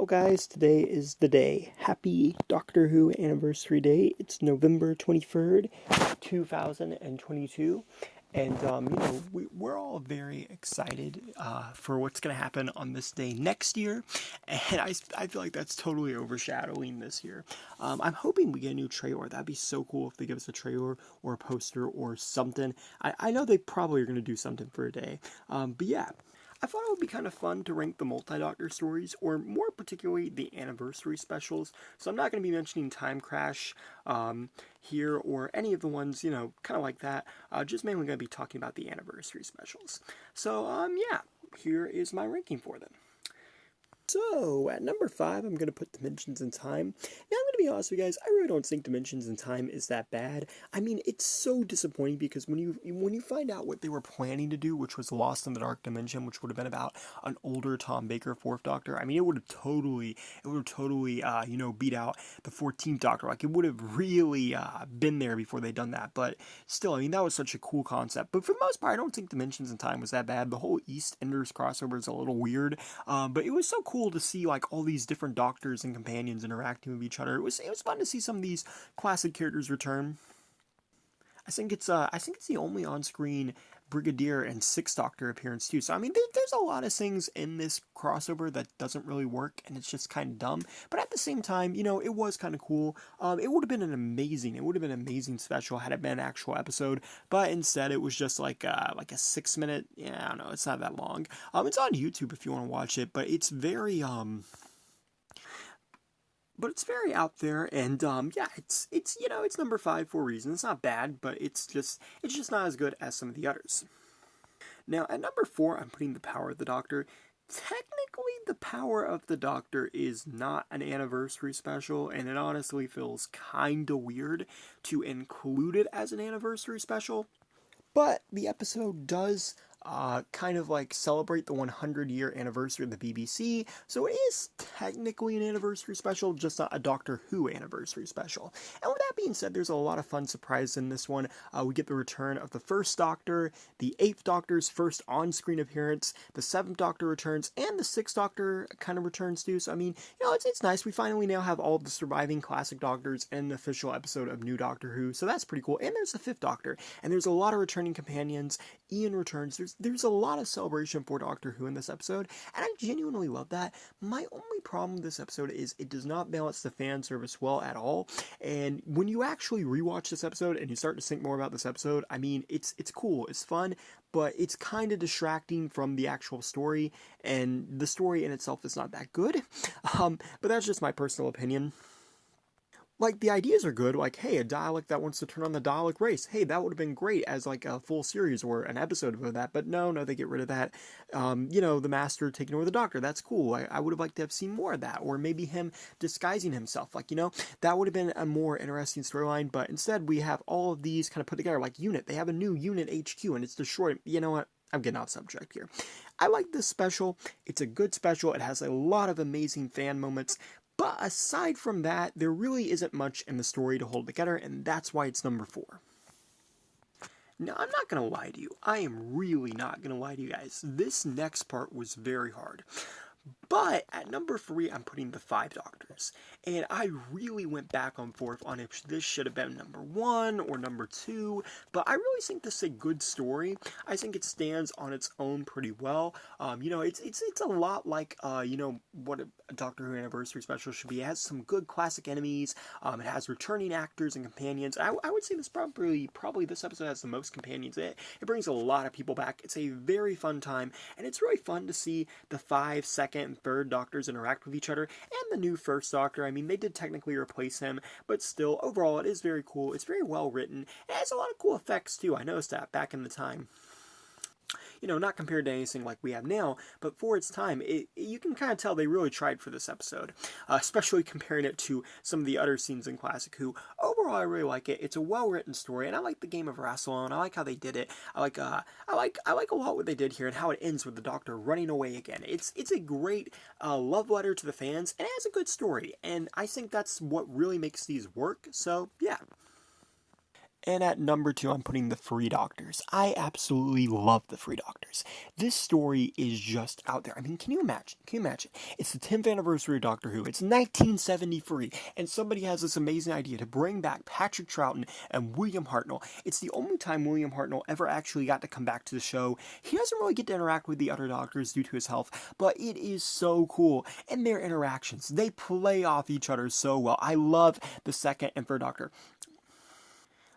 Well, guys, today is the day. Happy Doctor Who anniversary day. It's November 23rd, 2022. And, we're all very excited for what's going to happen on this day next year. And I feel like that's totally overshadowing this year. I'm hoping we get a new trailer. That'd be so cool if they give us a trailer or a poster or something. I know they probably are going to do something for a day. But yeah. I thought it would be kind of fun to rank the multi-Doctor stories, or more particularly the anniversary specials. So I'm not going to be mentioning Time Crash here or any of the ones, kind of like that. Just mainly going to be talking about the anniversary specials. So, yeah, here is my ranking for them. So, at number 5, I'm going to put Dimensions in Time. Now, I'm going to be honest with you guys, I really don't think Dimensions in Time is that bad. I mean, it's so disappointing because when you find out what they were planning to do, which was Lost in the Dark Dimension, which would have been about an older Tom Baker, 4th Doctor, I mean, it would have totally, beat out the 14th Doctor. Like, it would have really been there before they'd done that. But still, I mean, that was such a cool concept. But for the most part, I don't think Dimensions in Time was that bad. The whole EastEnders crossover is a little weird, but it was so cool to see like all these different doctors and companions interacting with each other. It was fun to see some of these classic characters return. I think it's the only on-screen Brigadier and 6th Doctor appearance too. So I mean, there's a lot of things in this crossover that doesn't really work, and it's just kind of dumb. But at the same time, it was kind of cool. It would have been an amazing special had it been an actual episode. But instead, it was just like a 6-minute. Yeah, I don't know. It's not that long. It's on YouTube if you want to watch it, but it's very out there, and yeah, it's number 5 for a reason. It's not bad, but it's just not as good as some of the others. Now, at number 4, I'm putting The Power of the Doctor. Technically, The Power of the Doctor is not an anniversary special, and it honestly feels kinda weird to include it as an anniversary special. But the episode does kind of like celebrate the 100-year anniversary of the BBC, so it is technically an anniversary special, just not a Doctor Who anniversary special. And with that being said, there's a lot of fun surprises in this one. We get the return of the 1st Doctor, the 8th Doctor's first on-screen appearance, the 7th Doctor returns, and the 6th Doctor kind of returns too. So I mean, it's nice. We finally now have all of the surviving classic Doctors in an official episode of New Doctor Who, so that's pretty cool. And there's the 5th Doctor, and there's a lot of returning companions. Ian returns. There's a lot of celebration for Doctor Who in this episode, and I genuinely love that. My only problem with this episode is it does not balance the fan service well at all, and when you actually rewatch this episode and you start to think more about this episode, I mean, it's cool, it's fun, but it's kind of distracting from the actual story, and the story in itself is not that good, but that's just my personal opinion. Like, the ideas are good, like, hey, a Dalek that wants to turn on the Dalek race, hey, that would have been great as, like, a full series or an episode of that, but no, they get rid of that. The Master taking over the Doctor, that's cool. I would have liked to have seen more of that, or maybe him disguising himself, like, that would have been a more interesting storyline, but instead we have all of these kind of put together, like Unit. They have a new Unit HQ, and it's destroyed. You know what? I'm getting off subject here. I like this special. It's a good special. It has a lot of amazing fan moments. But aside from that, there really isn't much in the story to hold together, and that's why it's number 4. Now, I'm not going to lie to you. I am really not going to lie to you guys. This next part was very hard. But at number 3, I'm putting the 5 Doctors. And I really went back and forth on if this should have been number 1 or number 2. But I really think this is a good story. I think it stands on its own pretty well. It's a lot like, what a Doctor Who anniversary special should be. It has some good classic enemies. It has returning actors and companions. I would say this probably this episode has the most companions in it. It brings a lot of people back. It's a very fun time. And it's really fun to see the 5, 2nd, and 3rd Doctors interact with each other, and the new 1st Doctor. I mean, they did technically replace him, but still, overall, it is very cool. It's very well written. It has a lot of cool effects, too. I noticed that back in the time. Not compared to anything like we have now, but for its time, you can kind of tell they really tried for this episode, especially comparing it to some of the other scenes in Classic Who. Overall, I really like it. It's a well-written story, and I like the game of Rassilon. I like how they did it. I like a lot what they did here, and how it ends with the Doctor running away again. It's a great love letter to the fans, and it has a good story, and I think that's what really makes these work. So yeah. And at number 2, I'm putting The Free Doctors. I absolutely love The Free Doctors. This story is just out there. I mean, can you imagine? Can you imagine? It's the 10th anniversary of Doctor Who. It's 1973, and somebody has this amazing idea to bring back Patrick Troughton and William Hartnell. It's the only time William Hartnell ever actually got to come back to the show. He doesn't really get to interact with the other Doctors due to his health, but it is so cool. And their interactions, they play off each other so well. I love the second and third Doctor.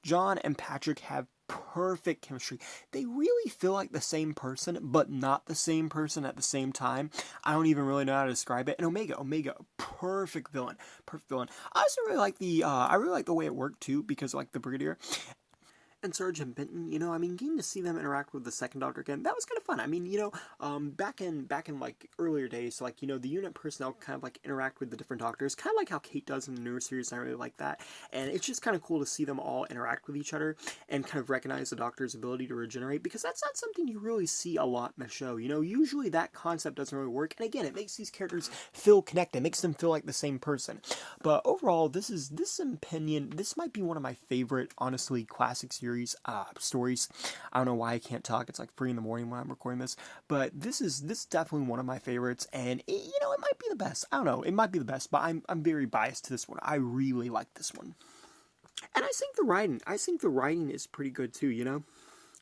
John and Patrick have perfect chemistry. They really feel like the same person, but not the same person at the same time. I don't even really know how to describe it. And Omega, perfect villain, perfect villain. I also really like the way it worked too, because like the Brigadier and Sergeant Benton, I mean, getting to see them interact with the second Doctor again, that was kind of fun. I mean, back in like earlier days, like, the unit personnel kind of like interact with the different Doctors, kind of like how Kate does in the newer series, and I really like that. And it's just kind of cool to see them all interact with each other and kind of recognize the Doctor's ability to regenerate, because that's not something you really see a lot in the show. Usually that concept doesn't really work, and again, it makes these characters feel connected, it makes them feel like the same person. But overall, this might be one of my favorite, honestly, classic series stories. I don't know why I can't talk. It's like 3 in the morning when I'm recording this, but this is definitely one of my favorites, and it might be the best. I don't know. It might be the best, but I'm very biased to this one. I really like this one, and I think the writing is pretty good too.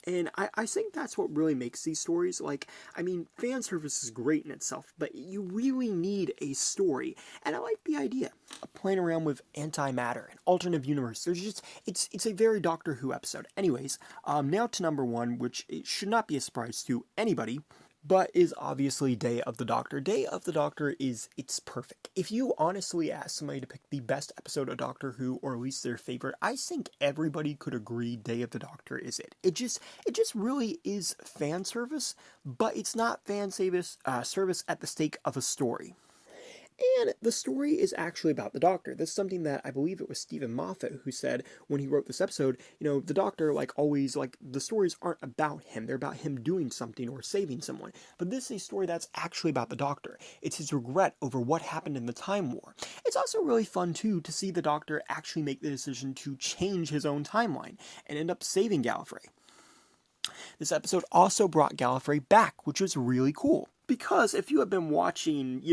And I think that's what really makes these stories, like, I mean, fan service is great in itself, but you really need a story. And I like the idea of playing around with antimatter and alternate universe. It's a very Doctor Who episode. Anyways, now to number 1, which it should not be a surprise to anybody, but is obviously Day of the Doctor. Day of the Doctor it's perfect. If you honestly ask somebody to pick the best episode of Doctor Who, or at least their favorite, I think everybody could agree Day of the Doctor is it. It just really is fan service, but it's not fan service at the stake of a story. And the story is actually about the Doctor. That's something that I believe it was Stephen Moffat who said when he wrote this episode. The Doctor, like always, like, the stories aren't about him. They're about him doing something or saving someone. But this is a story that's actually about the Doctor. It's his regret over what happened in the Time War. It's also really fun, too, to see the Doctor actually make the decision to change his own timeline and end up saving Gallifrey. This episode also brought Gallifrey back, which was really cool. Because if you have been watching,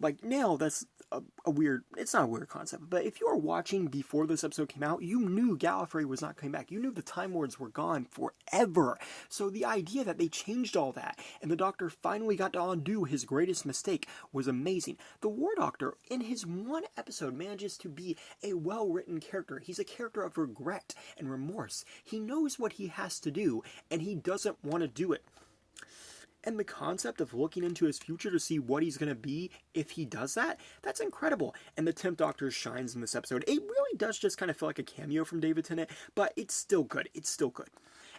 like now, that's a weird, it's not a weird concept, but if you were watching before this episode came out, you knew Gallifrey was not coming back. You knew the Time Lords were gone forever. So the idea that they changed all that, and the Doctor finally got to undo his greatest mistake, was amazing. The War Doctor, in his one episode, manages to be a well-written character. He's a character of regret and remorse. He knows what he has to do, and he doesn't want to do it. And the concept of looking into his future to see what he's going to be if he does that, that's incredible. And the 10th Doctor shines in this episode. It really does just kind of feel like a cameo from David Tennant, but it's still good. It's still good.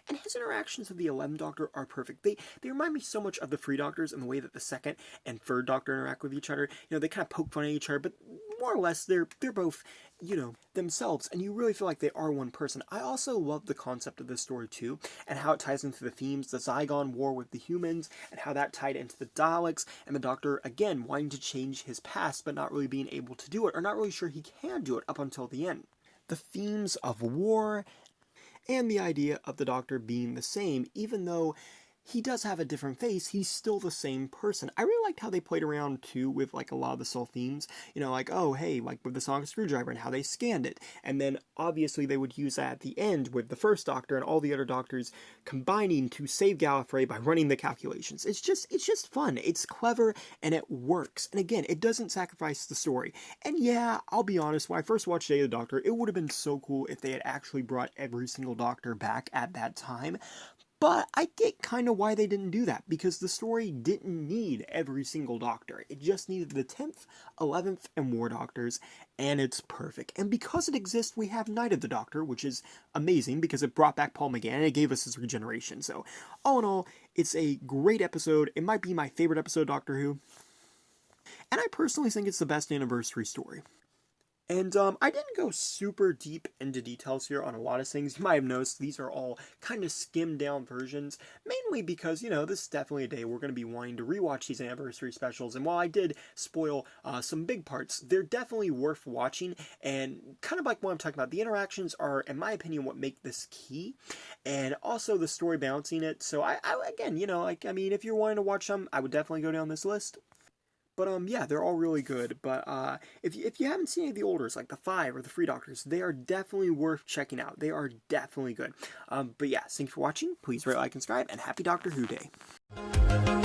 And his interactions with the 11th Doctor are perfect. They remind me so much of the Free Doctors in the way that the 2nd and 3rd Doctor interact with each other. They kind of poke fun at each other, but more or less they're both, themselves, and you really feel like they are one person. I also love the concept of this story too, and how it ties into the themes, the Zygon War with the humans, and how that tied into the Daleks, and the Doctor, again, wanting to change his past, but not really being able to do it, or not really sure he can do it up until the end. The themes of war, and the idea of the Doctor being the same, even though he does have a different face, he's still the same person. I really liked how they played around, too, with, like, a lot of the soul themes. Like, oh, hey, like, with the Sonic Screwdriver and how they scanned it. And then, obviously, they would use that at the end with the first Doctor and all the other Doctors combining to save Gallifrey by running the calculations. It's just fun. It's clever, and it works. And again, it doesn't sacrifice the story. And yeah, I'll be honest, when I first watched Day of the Doctor, it would have been so cool if they had actually brought every single Doctor back at that time. But I get kind of why they didn't do that, because the story didn't need every single Doctor. It just needed the 10th, 11th, and War Doctors, and it's perfect. And because it exists, we have Night of the Doctor, which is amazing, because it brought back Paul McGann, and it gave us his regeneration. So, all in all, it's a great episode. It might be my favorite episode of Doctor Who. And I personally think it's the best anniversary story. And I didn't go super deep into details here on a lot of things. You might have noticed these are all kind of skimmed down versions, mainly because, this is definitely a day we're going to be wanting to rewatch these anniversary specials. And while I did spoil some big parts, they're definitely worth watching. And kind of like what I'm talking about, the interactions are, in my opinion, what make this key. And also the story balancing it. So again, if you're wanting to watch them, I would definitely go down this list. But yeah, they're all really good. But if you haven't seen any of the olders, like the Five or the Free Doctors, they are definitely worth checking out. They are definitely good. But yeah, thanks for watching. Please rate, like, and subscribe, and happy Doctor Who Day.